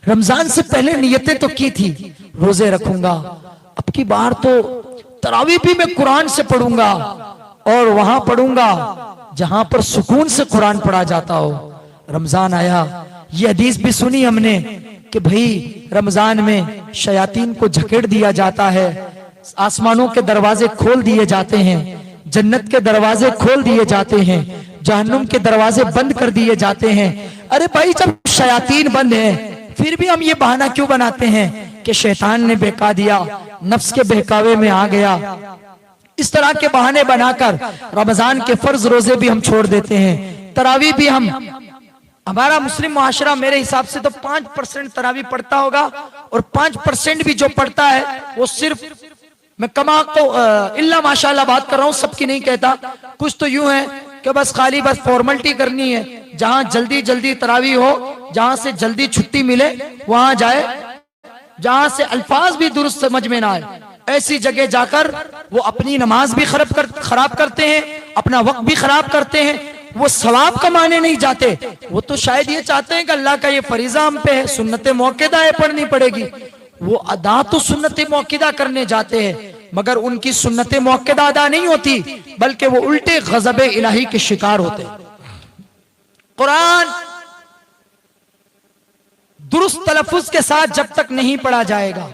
रमजान से पहले नियतें तो की थी, रोजे रखूंगा, अब की बार तो तरावी भी मैं कुरान से पढ़ूंगा और वहां पढ़ूंगा जहां पर सुकून से कुरान पढ़ा जाता हो। रमजान आया, ये हदीस भी सुनी हमने कि भाई रमजान में शयातीन को झकेड़ दिया जाता है, आसमानों के दरवाजे खोल दिए जाते हैं, जन्नत के दरवाजे खोल दिए जाते हैं, जहन्नुम के दरवाजे बंद कर दिए जाते हैं। अरे भाई जब शयातीन बंद है फिर भी हम ये बहाना क्यों बनाते हैं कि शैतान ने बहका दिया, नफ्स के बहकावे में आ गया। इस तरह के बहाने बनाकर रमजान के फर्ज रोजे भी हम छोड़ देते हैं, तरावी भी हमारा मुस्लिम मुआशरा मेरे हिसाब से तो 5% तरावी पढ़ता होगा, और 5% भी जो पढ़ता है वो सिर्फ, मैं कमा तो इल्ला माशाल्लाह बात कर रहा हूँ, सबकी नहीं कहता, कुछ तो यूं है कि बस खाली बस फॉर्मेलिटी करनी है, जहां जल्दी जल्दी तरावी हो, जहां से जल्दी छुट्टी मिले वहां जाए, जहां से अल्फाज भी दुरुस्त समझ में ना आए, ऐसी जगह जाकर वो अपनी नमाज भी खराब करते हैं, अपना वक्त भी खराब करते हैं। वो सवाब कमाने नहीं जाते, वो तो शायद ये चाहते हैं कि अल्लाह का ये फरीजा हम पे है, सुन्नत मौक़िदा है पढ़नी पड़ेगी। वो अदा तो सुन्नत मौक़िदा करने जाते हैं, मगर उनकी सुन्नत मौक़िदा अदा नहीं होती, बल्कि वो उल्टे गज़ब इलाही के शिकार होते हैं। कुरान दुरुस्त तलफ़ुज़ के साथ जब तक नहीं पढ़ा जाएगा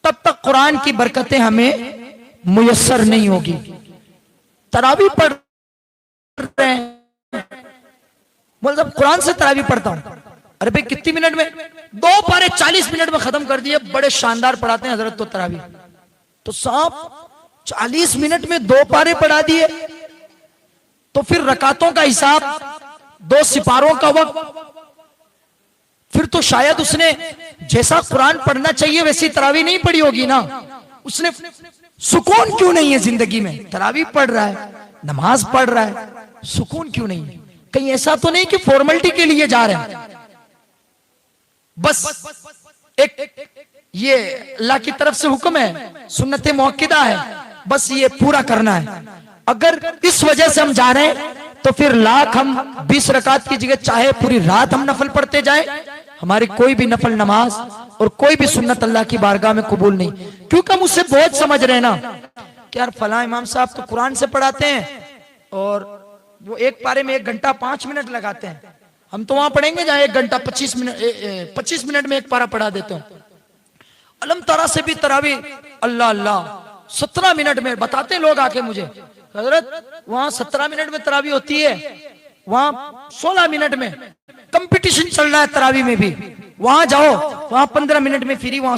तब तक कुरान की बरकतें हमें मुयस्सर नहीं होगी। तरावी पढ़ रहे हैं, मतलब कुरान से तरावी पढ़ता हूं, अरे भाई कितनी मिनट में, 2 पारे 40 मिनट में खत्म कर दिए, बड़े शानदार पढ़ाते हैं हजरत तो तरावी, तो साहब 40 मिनट में 2 पारे पढ़ा दिए, तो फिर रकातों का हिसाब, 2 सिपारों का वक्त, फिर तो शायद उसने जैसा कुरान पढ़ना चाहिए वैसी तरावी नहीं पढ़ी होगी ना। उसने सुकून क्यों नहीं है जिंदगी में? तरावी पढ़ रहा है, नमाज पढ़ रहा है, सुकून क्यों नहीं है? कहीं ऐसा तो नहीं कि फॉर्मेलिटी के लिए जा रहे हैं, बस एक ये अल्लाह की तरफ से हुक्म है, सुन्नत मौक़िदा है, बस ये पूरा करना है। अगर इस वजह से हम जा रहे हैं तो फिर लाख हम 20 रकात की जगह चाहे पूरी रात हम नफल पढ़ते जाएं, हमारी कोई भी नफल नमाज और कोई भी सुन्नत अल्लाह की बारगाह में कबूल नहीं, क्योंकि हम उससे बहुत समझ रहे हैं ना कि यार फला इमाम साहब तो कुरान से पढ़ाते हैं और वो एक पारे में 1 घंटा 5 मिनट लगाते हैं, हम तो वहां पढ़ेंगे जहां 1 घंटा 25 मिनट में एक पारा पढ़ा देते हैं। अलम तरा से भी तरावी अल्लाह अल्लाह 17 मिनट में बताते लोग आके मुझे, हजरत वहां 17 मिनट में तरावी होती है, वहां 16 मिनट में कंपटीशन चल रहा है तरावी में भी, वहां जाओ वहां 15 मिनट में फ्री, वहां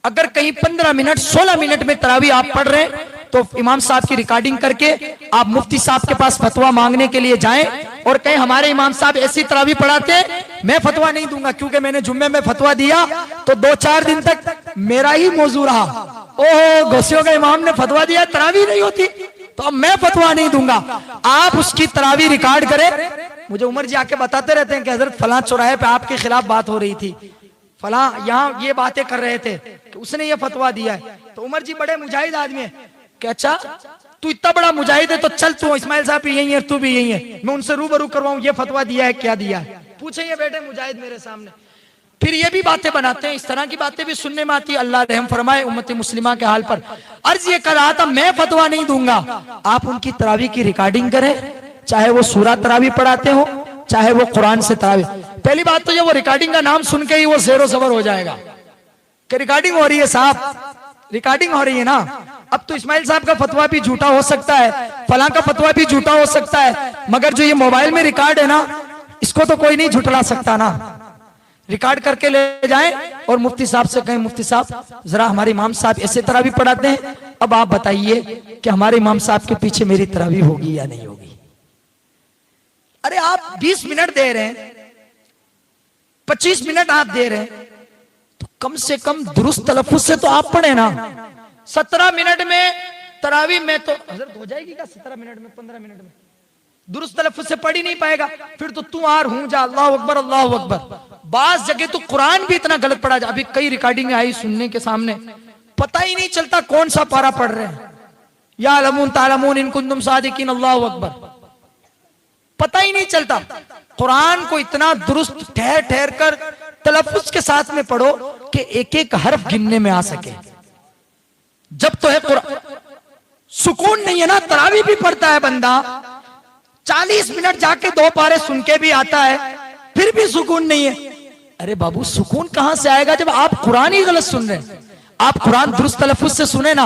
अगर कहीं 15 मिनट 16 मिनट में तरावी आप पढ़ रहे हैं तो इमाम साहब की रिकॉर्डिंग करके आप मुफ्ती साहब के पास फतवा मांगने के लिए जाएं और कहें हमारे इमाम साहब ऐसी तरावी पढ़ाते हैं, मैं फतवा नहीं दूंगा क्योंकि मैंने जुम्मे में फतवा दिया तो 2-4 दिन तक मेरा ही मौजू रहा, ओह घोसियों का इमाम ने फतवा दिया तरावी नहीं होती, तो अब मैं फतवा नहीं दूंगा। आप उसकी तरावी रिकॉर्ड करें, मुझे उमर जी आके बताते रहते हैं कि हजरत फलां चौराहे पे आपके खिलाफ बात हो रही थी, फलां यहाँ ये बातें कर रहे थे कि उसने ये फतवा दिया है, तो उमर जी बड़े मुजाहिद आदमी है कि अच्छा तू इतना बड़ा मुजाहिद है तो चल तू इस्माइल साहब भी यही है, तू भी यही है, मैं उनसे रूबरू करवाऊं ये फतवा दिया है क्या दिया है, पूछे ये बेटे मुजाहिद मेरे सामने। फिर ये भी बातें बनाते हैं, इस तरह की बातें भी सुनने में आती है। अल्लाह रहम फरमाए उम्मत मुस्लिमा के हाल पर। अर्ज ये कर रहा था मैं फतवा नहीं दूंगा, आप उनकी तरावी की रिकॉर्डिंग करें, चाहे वो सूरा तरावी पढ़ाते हो चाहे वो कुरान से तरावी। पहली बात तो ये वो रिकॉर्डिंग का नाम सुन के ही वो ज़ेरो ज़बर हो जाएगा कि रिकॉर्डिंग हो रही है साहब, रिकॉर्डिंग हो रही है ना। अब तो इस्माइल साहब का फतवा भी झूठा हो सकता है, फलां का फतवा भी झूठा हो सकता है, मगर जो ये मोबाइल में रिकॉर्ड है ना इसको तो कोई नहीं झुठला सकता ना। रिकॉर्ड करके ले जाएं और मुफ्ती साहब से कहें मुफ्ती साहब जरा हमारे इमाम साहब ऐसे तरावी पढ़ाते हैं, अब आप बताइए कि हमारे इमाम साहब के पीछे मेरी तरावी होगी या नहीं होगी। अरे आप 20 मिनट दे रहे हैं, 25 मिनट आप दे रहे हैं, तो कम से कम दुरुस्त तलफ़ुज़ से तो आप पढ़े ना। 17 मिनट में तरावी में तो हजरत हो जाएगी क्या? 17 मिनट में 15 मिनट में दुरुस्त तलफ़ुज़ से पढ़ ही नहीं पाएगा, फिर तो तू आर हूं जा अल्लाह अकबर अल्लाह अकबर। बास जगह तो कुरान भी इतना गलत पढ़ा जा, अभी कई रिकॉर्डिंग आई सुनने के सामने, पता ही नहीं चलता कौन सा पारा पढ़ रहे हैं। या लमून तालमून इन कुंतुम सादिकीन अल्लाहु अकबर, पता ही नहीं चलता। कुरान को इतना दुरुस्त ठहर ठहर कर तलफ्फुज के साथ में पढ़ो कि एक एक हर्फ गिनने में आ सके। जब तो है कुरान, सुकून नहीं है ना, तरावी भी पढ़ता है बंदा, 40 मिनट जाके 2 पारे सुन के भी आता है, फिर भी सुकून नहीं है। अरे बाबू, सुकून कहां से आएगा जब आप कुरान ही गलत सुन रहे हैं? आप कुरान दुरुस्त तलफ्फुज से सुने ना,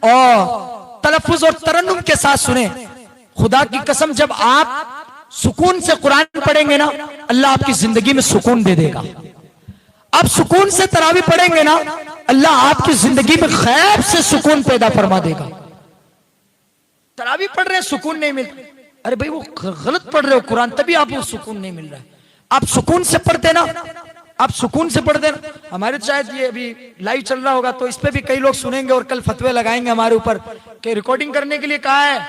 और तलफ्फुज और तरन्नुम के साथ सुने। खुदा की कसम, जब आप सुकून से कुरान पढ़ेंगे ना, अल्लाह आपकी जिंदगी में सुकून दे देगा। आप सुकून से तरावी पढ़ेंगे ना, अल्लाह आपकी जिंदगी में खैर से सुकून पैदा फरमा देगा। तरावी पढ़ रहे हैं, सुकून नहीं मिल रहा, अरे भाई वो गलत पढ़ रहे हो कुरान, तभी आपको सुकून नहीं मिल रहा है। आप सुकून से पढ़ते ना, आप सुकून से पढ़ देना। हमारे शायद ये अभी लाइव चल रहा होगा तो इस पे भी कई लोग सुनेंगे और कल फतवे लगाएंगे हमारे ऊपर कि रिकॉर्डिंग करने के लिए कहा है,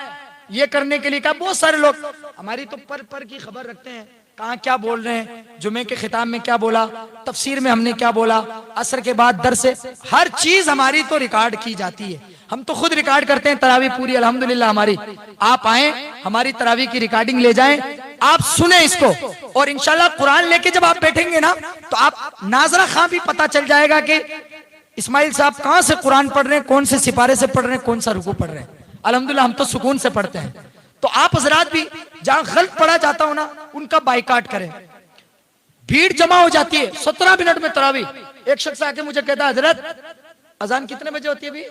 ये करने के लिए कहा। बहुत सारे लोग हमारी तो पर की खबर रखते हैं, कहाँ क्या बोल रहे हैं, जुमे के खिताब में क्या बोला, तफसीर में हमने क्या बोला, असर के बाद दर से हर चीज हमारी तो रिकॉर्ड की जाती है। हम तो खुद रिकॉर्ड करते हैं तरावी पूरी, अल्हम्दुलिल्लाह हमारी। आप आए, हमारी तरावी की रिकॉर्डिंग ले जाएं, आप सुने इसको, और इंशाल्लाह कुरान लेके जब आप बैठेंगे ना, तो आप नाजरा खां भी पता चल जाएगा कि इस्माइल साहब कहां से कुरान पढ़ रहे हैं, कौन से सिपारे से पढ़ रहे हैं, कौन सा रुकू पढ़ रहे हैं। अल्हम्दुलिल्लाह हम तो सुकून से पढ़ते हैं। तो आप हजरात भी जहां गलत पढ़ा जाता हो ना, उनका बाइकाट करें। भीड़ जमा हो जाती है 17 मिनट में तरावी। एक शख्स आके मुझे कहता है, हजरत अजान कितने बजे होती है? अभी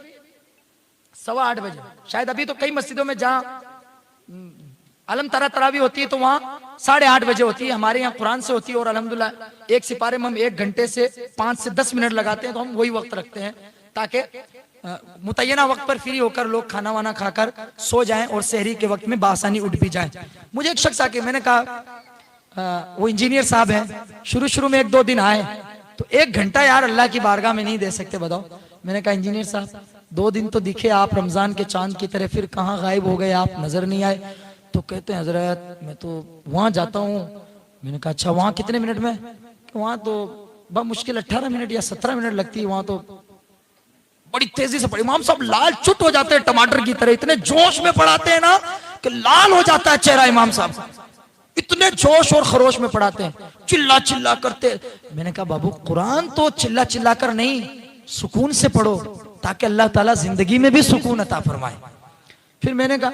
8:15 बजे। शायद अभी तो कई मस्जिदों में जहां अलम तरा तरावी होती है तो वहां 8:30 बजे होती है। हमारे यहाँ कुरान से होती है, और अल्हम्दुलिल्लाह एक सिपारे में हम 1 घंटे से 5 से 10 मिनट लगाते हैं, तो हम वही वक्त रखते हैं ताकि मुतय्यना वक्त पर फ्री होकर लोग खाना वाना खाकर सो जाएं और सहरी के वक्त में बासानी उठ भी जाएं। मुझे एक शख्स आके, मैंने कहा वो इंजीनियर साहब हैं, शुरू में 1-2 दिन आए, तो 1 घंटा यार अल्लाह की बारगाह में नहीं दे सकते बताओ? मैंने कहा इंजीनियर साहब 2 दिन तो दिखे आप रमजान के चांद की तरह, फिर कहाँ गायब हो गए आप, नजर नहीं आए। तो कहते हैं हजरत मैं तो वहां जाता हूँ। मैंने कहा अच्छा वहां कितने मिनट में? वहां तो बहुत मुश्किल 18 मिनट या 17 मिनट लगती है, वहां तो बड़ी तेजी से पढ़ी। इमाम साहब लाल चुट हो जाते हैं टमाटर की तरह, इतने जोश में पढ़ाते हैं ना कि लाल हो जाता है चेहरा इमाम साहब, इतने जोश और खरोश में पढ़ाते हैं, चिल्ला चिल्ला करते। मैंने कहा बाबू कुरान तो चिल्ला चिल्ला कर नहीं, सुकून से पढ़ो ताकि अल्लाह ताला जिंदगी में भी सुकून अता फरमाए। फिर मैंने कहा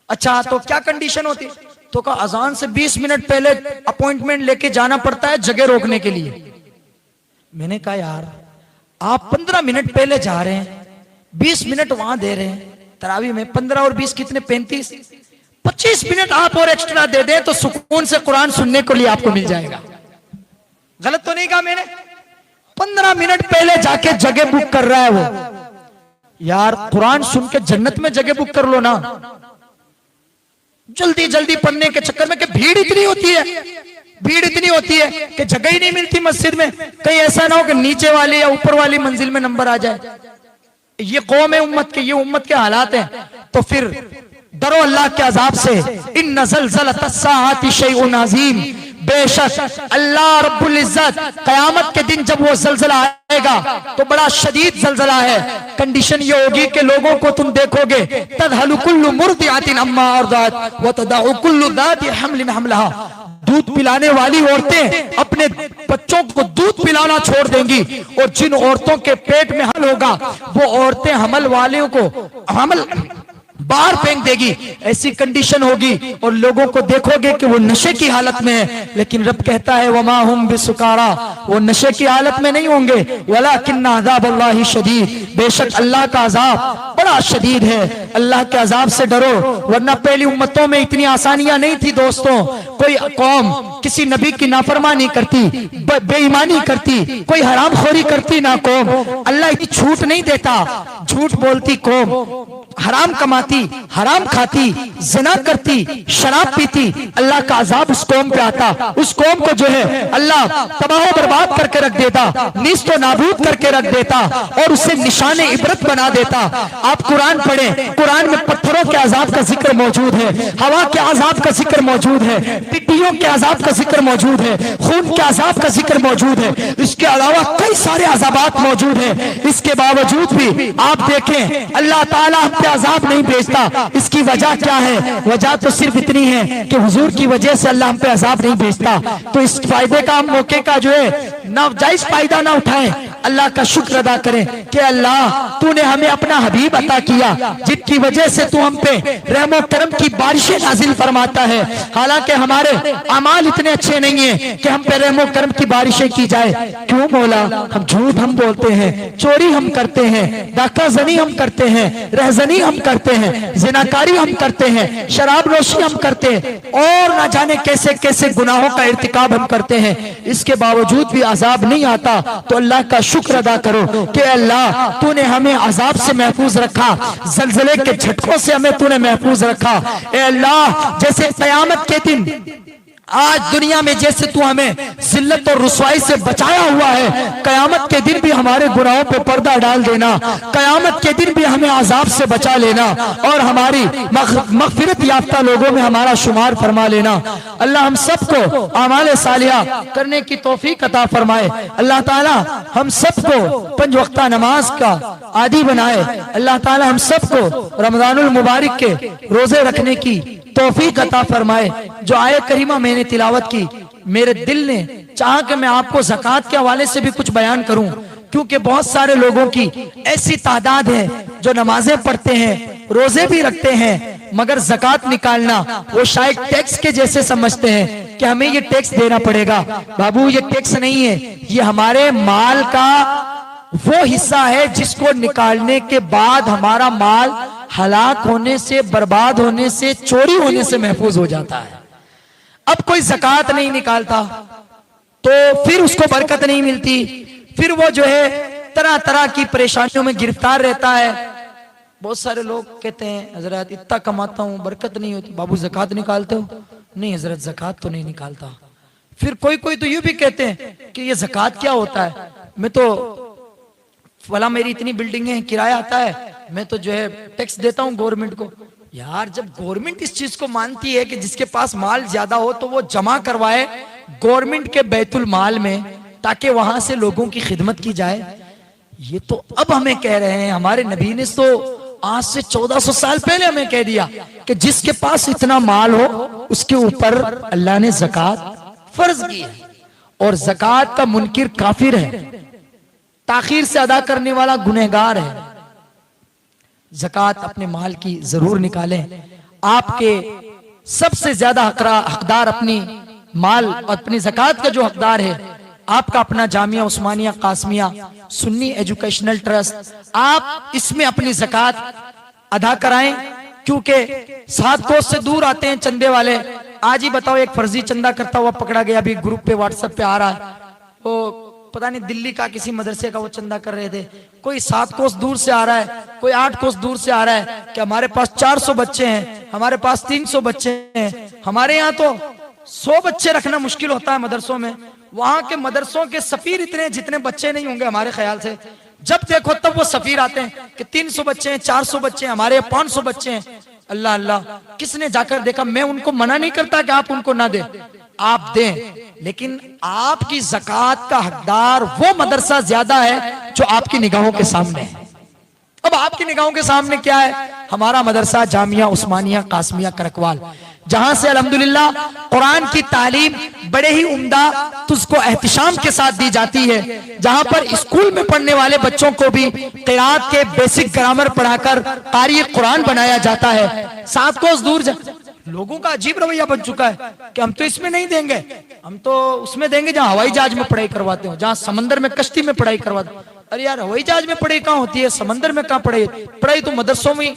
अच्छा तो क्या कंडीशन होती? तो कहा अजान से 20 मिनट पहले अपॉइंटमेंट लेके जाना पड़ता है जगह रोकने के लिए। मैंने कहा यार आप 15 मिनट पहले जा रहे हैं, 20 मिनट वहां दे रहे हैं तरावी में, 15 और 20 कितने 35, 25 मिनट आप और एक्स्ट्रा दे दें तो सुकून से कुरान सुनने के लिए आपको मिल जाएगा। गलत तो नहीं कहा मैंने? 15 मिनट पहले जाके जगह बुक कर रहा है वो। यार कुरान सुन के जन्नत में जगह बुक कर लो ना, जल्दी जल्दी पढ़ने के चक्कर में कि भीड़ इतनी होती है, भीड़ इतनी होती है कि जगह ही नहीं मिलती मस्जिद में। कहीं ऐसा ना हो कि नीचे वाली या ऊपर वाली मंजिल में नंबर आ जाए। ये कौम है उम्मत के, ये उम्मत के हालात हैं। तो फिर डरो अल्लाह के अजाब से। इन्न ज़लज़लतस्साअति शैउन अज़ीम, बेशक अल्लाह रब्बुल इज्जत कयामत के दिन जब वो जलजला आएगा तो बड़ा शदीद जलजला है। कंडीशन ये होगी कि लोगों को तुम देखोगे तदहलु कुल्लु मुर्दिअतिन अम्मा अर्दअत व तदउ कुल्लु ज़ाति हम्लिन हमलहा, दूध पिलाने वाली औरतें अपने बच्चों को दूध पिलाना छोड़ देंगी, और जिन औरतों के पेट में हल होगा वो औरतें हमल वालों को हमल बाहर फेंक देगी। ऐसी कंडीशन होगी और लोगों को देखोगे कि वो नशे की हालत में है, लेकिन रब कहता है वमा हुम बिसुकारा, वो नशे की हालत में नहीं होंगे। वलाकिन्ना अज़ाबल्लाहि शदीद, बेशक अल्लाह का अजाब बड़ा शदीद है। अल्लाह के अजाब से डरो, वरना पहली उम्मतों में इतनी आसानियां नहीं थी दोस्तों। कोई कौम किसी नबी की नाफरमानी करती, बेईमानी करती, कोई हरामखोरी करती ना कौम, अल्लाह इतनी छूट नहीं देता। झूठ बोलती कौम, हराम कमाती, हराम खाती, ज़िना करती, शराब पीती, अल्लाह का अजाब उस कौम पे आता। उस कौम को जो है अल्लाह तबाह बर्बाद करके रख देता, नीस्तो नाबूद करके रख देता और उसे निशाने इबरत बना देता। आप कुरान पढ़ें, कुरान में पत्थरों के अजाब का जिक्र मौजूद है, हवा के अजाब का जिक्र मौजूद है, टिड्डियों के अजाब का जिक्र मौजूद है, खून के अजाब का जिक्र मौजूद है, इसके अलावा कई सारे अजाबात मौजूद है। इसके बावजूद भी आप देखें अल्लाह ताला हम पे अजाब नहीं भेजता। इसकी वजह क्या है? वजह तो सिर्फ इतनी है कि हुजूर की वजह से अल्लाह हम पे अजाब नहीं भेजता। तो इस फायदे का, मौके का जो है नाजायज फायदा ना उठाएं, अल्लाह का शुक्र अदा करें कि अल्लाह तूने हमें अपना हबीब अता किया, जिनकी वजह से तू हम पे रहमो करम की बारिशें नाजिल फरमाता है। हालांकि हमारे अमाल इतने अच्छे नहीं है कि हम पे रहमो करम की बारिशें की जाए। क्यों मौला? हम झूठ हम बोलते हैं, चोरी हम करते हैं, डाकाजनी हम करते हैं, रहजनी हम करते हैं, जिनाकारी हम करते हैं, शराब नोशी हम करते हैं, और ना जाने कैसे कैसे गुनाहों का इर्तिकाब हम करते हैं। इसके बावजूद भी अजाब नहीं आता। तो अल्लाह का शुक्र अदा करो कि अल्लाह तूने हमें अजाब से महफूज रखा, जलजले के झटकों से हमें तूने महफूज रखा। ए अल्लाह, जैसे कयामत के दिन आज दुनिया में जैसे तू हमें जिल्लत और रुसवाई से बचाया हुआ है, कयामत के दिन भी हमारे गुनाहों पे पर्दा डाल देना, कयामत के दिन भी हमें अजाब से बचा लेना और हमारी मगफिरत याफ्ता लोगों में हमारा शुमार फरमा लेना। अल्लाह हम सबको आमाल सालिहा करने की तौफीक अता फरमाए। अल्लाह ताला हम सबको पंज वक्ता नमाज का आदी बनाए। अल्लाह ताला हम सबको रमजानुल मुबारक के रोजे रखने की तौफीक अता फरमाए। जो आयत करीमा मैंने तिलावत की, मेरे दिल ने चाहा कि मैं आपको ज़कात के हवाले से भी कुछ बयान करूं, क्योंकि बहुत सारे लोगों की ऐसी तादाद है जो नमाजें पढ़ते हैं, रोजे भी रखते हैं, मगर ज़कात निकालना वो शायद टैक्स के जैसे समझते हैं कि हमें ये टैक्स देना पड़ेगा। बाबू, ये टैक्स नहीं है, ये हमारे माल का वो हिस्सा है जिसको निकालने के बाद हमारा माल हलाक होने से, बर्बाद होने से, चोरी होने से महफूज हो जाता है। अब कोई ज़कात नहीं निकालता तो फिर उसको बरकत नहीं मिलती, फिर वो जो है तरह तरह की परेशानियों में गिरफ्तार रहता है। बहुत सारे लोग कहते हैं हजरत इतना कमाता हूँ, बरकत नहीं होती। बाबू ज़कात निकालते हो? नहीं हजरत, ज़कात तो नहीं निकालता। फिर कोई कोई तो यूं भी कहते हैं कि ये ज़कात क्या होता है, मैं तो फला मेरी इतनी बिल्डिंग है, किराया आता है, मैं तो जो है टैक्स देता हूँ गवर्नमेंट को। यार, जब गवर्नमेंट इस चीज को मानती है कि जिसके पास माल ज्यादा हो तो वो जमा करवाए गवर्नमेंट के बैतुल माल में, ताकि वहां से लोगों की खिदमत की जाए। ये तो अब हमें कह रहे हैं, हमारे नबी ने तो आज से 1400 साल पहले हमें कह दिया कि जिसके पास इतना माल हो उसके ऊपर अल्लाह ने ज़कात फर्ज की है, और ज़कात का मुनकिर काफिर है, ताखीर से अदा करने वाला गुनहगार है। ज़कात अपने माल की जरूर निकालें। आपके सबसे ज्यादा हकदार अपनी माल और अपनी ज़कात का जो हकदार है, आपका अपना जामिया उस्मानिया कासमिया सुन्नी एजुकेशनल ट्रस्ट, आप इसमें अपनी ज़कात अदा कराएं, क्योंकि 7 कोस से दूर आते हैं चंदे वाले। आज ही बताओ, एक फर्जी चंदा करता हुआ पकड़ा गया, अभी ग्रुप पे व्हाट्सएप पे आ रहा है, वो पता नहीं दिल्ली का किसी मदरसे का वो चंदा कर रहे थे। कोई 7 कोस दूर से आ रहा है, कोई 8 कोस दूर से आ रहा है कि हमारे पास 400 बच्चे हैं, हमारे पास 300 बच्चे हैं। हमारे यहाँ तो 100 बच्चे रखना मुश्किल होता है मदरसों में। वहां के मदरसों के सफीर इतने जितने बच्चे नहीं होंगे हमारे ख्याल से। जब देखो तब वो सफीर आते हैं कि 300 बच्चे हैं, 400 बच्चे हैं, हमारे 500 बच्चे हैं। अल्लाह अल्लाह, किसने जाकर देखा? मैं उनको मना नहीं करता कि आप उनको ना दें, आप दें, लेकिन आपकी ज़कात का हकदार वो मदरसा ज्यादा है जो आपकी निगाहों के सामने है। अब आपकी निगाहों के सामने क्या है? हमारा मदरसा जामिया उस्मानिया कासमिया करकवाल, जहां से अल्हम्दुलिल्लाह कुरान की तालीम बड़े ही उम्दा तुझको एहतिशाम के साथ दी जाती है, जहां पर स्कूल में पढ़ने वाले बच्चों को भी क़िराअत के बेसिक ग्रामर पढ़ाकर कारी कुरान बनाया जाता है। 7 कोस दूर लोगों का अजीब रवैया बन चुका है कि हम तो इसमें नहीं देंगे, हम तो उसमें देंगे जहां हवाई जहाज में पढ़ाई करवाते हो, जहां समंदर में कश्ती में पढ़ाई करवाते हो। अरे यार, हवाई जहाज में पढ़ाई कहाँ होती है, समंदर में कहाँ पढ़ाई? पढ़ाई तो मदरसों में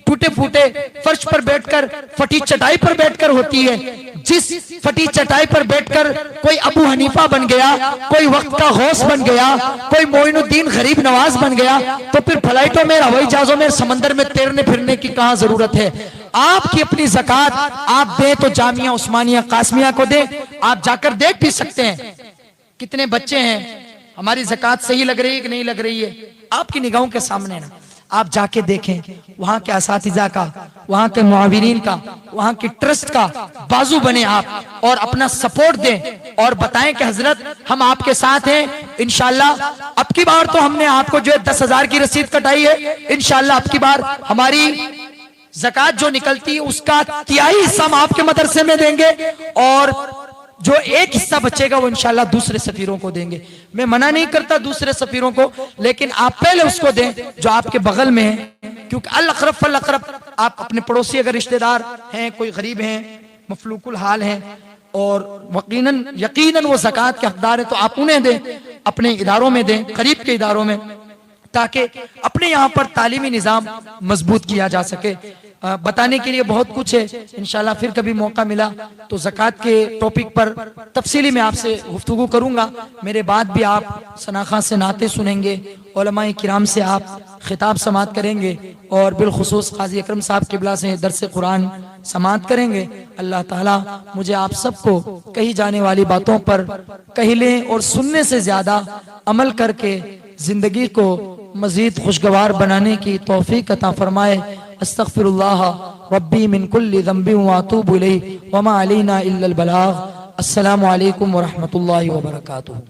टूटे फूटे फर्श पर बैठकर, फटी चटाई पर बैठकर होती है। जिस फटी चटाई पर बैठकर कोई अबू हनीफा बन गया, कोई वक्त का गौस बन गया, कोई मोइनुद्दीन गरीब नवाज बन गया, तो फिर फ्लाइटों में, हवाई जहाजों में, समंदर में तैरने फिरने की कहाँ जरूरत है? आपकी अपनी ज़कात आप दें तो जामिया उस्मानिया कासमिया को दें। आप जाकर देख भी सकते हैं कितने बच्चे हैं, हमारी ज़कात सही लग रही है कि नहीं लग रही है, आपकी निगाहों के सामने ना। आप जाके देखें, वहां के असातिज़ा का, वहां के मुआविरीन का, वहां की ट्रस्ट का बाजू बने आप और अपना सपोर्ट दें और बताएं कि हजरत हम आपके साथ हैं। इंशाल्लाह अब की बार तो हमने आपको जो है 10,000 की रसीद कटाई है, इंशाल्लाह अब की बार हमारी ज़कात जो निकलती है उसका 1/3 हिस्सा हम आपके मदरसे में देंगे और जो एक हिस्सा बचेगा वो इंशाल्लाह दूसरे सफीरों को देंगे। मैं मना नहीं करता दूसरे सफीरों को, लेकिन आप पहले उसको दें जो आपके बगल में है, क्योंकि अल अक़रब फल अक़रब, आप अपने पड़ोसी अगर रिश्तेदार हैं, कोई गरीब हैं, मफलूकुल हाल हैं और यकीनन वो ज़कात के हकदार है, तो आप उन्हें दें, अपने इदारों में दें, करीब के इदारों में, ताकि अपने यहाँ पर तालीमी निज़ाम मजबूत किया जा सके। बताने के लिए बहुत कुछ है, इंशाल्लाह फिर कभी मौका मिला तो ज़कात के टॉपिक पर तफसीली मैं आपसे गुफ्तगू करूंगा। मेरे बाद भी आप सनाखा से नाते सुनेंगे, उलमाए किराम से आप खिताब समात करेंगे और बिलखुसूस काजी अकरम साहब किबला से दरस कुरान समात करेंगे। अल्लाह ताला मुझे आप सबको कही जाने वाली बातों पर कहले और सुनने से ज्यादा अमल करके जिंदगी को मजीद खुशगवार बनाने की तौफीक अता फरमाए। अस्तगफिरुल्लाह रब्बी मिन कुल्लि ज़ंबिन व अतूबु इलैहि व मा अलैना इल्लल बलाग। अस्सलामु अलैकुम व रहमतुल्लाहि व बरकातुहू।